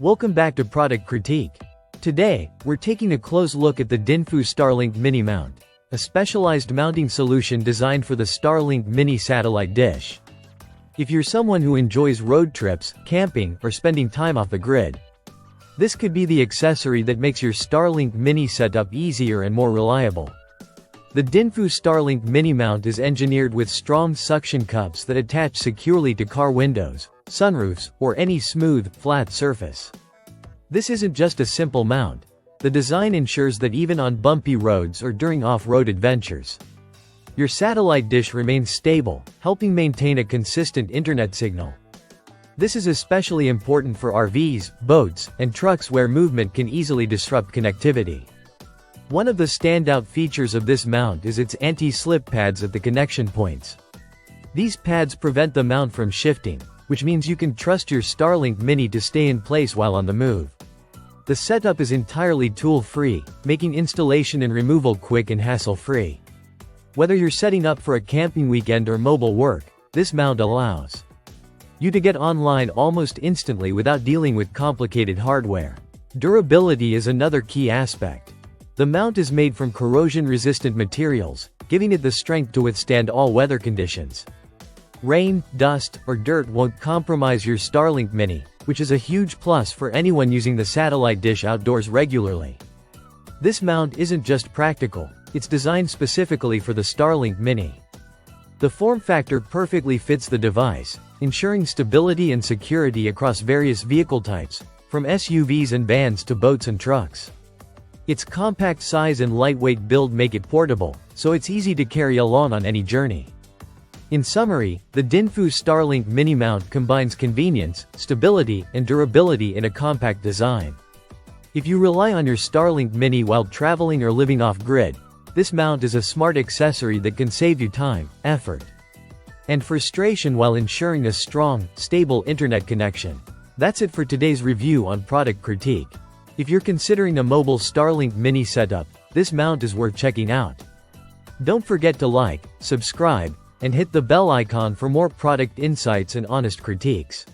Welcome back to Product Critique. Today, we're taking a close look at the Dinfu Starlink Mini Mount, a specialized mounting solution designed for the Starlink Mini satellite dish. If you're someone who enjoys road trips, camping, or spending time off the grid, this could be the accessory that makes your Starlink Mini setup easier and more reliable. The Dinfu Starlink Mini Mount is engineered with strong suction cups that attach securely to car windows, sunroofs, or any smooth, flat surface. This isn't just a simple mount. The design ensures that even on bumpy roads or during off-road adventures, your satellite dish remains stable, helping maintain a consistent internet signal. This is especially important for RVs, boats, and trucks where movement can easily disrupt connectivity. One of the standout features of this mount is its anti-slip pads at the connection points. These pads prevent the mount from shifting, which means you can trust your Starlink Mini to stay in place while on the move. The setup is entirely tool-free, making installation and removal quick and hassle-free. Whether you're setting up for a camping weekend or mobile work, this mount allows you to get online almost instantly without dealing with complicated hardware. Durability is another key aspect. The mount is made from corrosion-resistant materials, giving it the strength to withstand all weather conditions. Rain, dust, or dirt won't compromise your Starlink Mini, which is a huge plus for anyone using the satellite dish outdoors regularly. This mount isn't just practical, it's designed specifically for the Starlink Mini. The form factor perfectly fits the device, ensuring stability and security across various vehicle types, from SUVs and vans to boats and trucks. Its compact size and lightweight build make it portable, so it's easy to carry along on any journey. In summary, the Dinfu Starlink Mini Mount combines convenience, stability, and durability in a compact design. If you rely on your Starlink Mini while traveling or living off-grid, this mount is a smart accessory that can save you time, effort, and frustration while ensuring a strong, stable internet connection. That's it for today's review on Product Critique. If you're considering a mobile Starlink Mini setup, this mount is worth checking out. Don't forget to like, subscribe, and hit the bell icon for more product insights and honest critiques.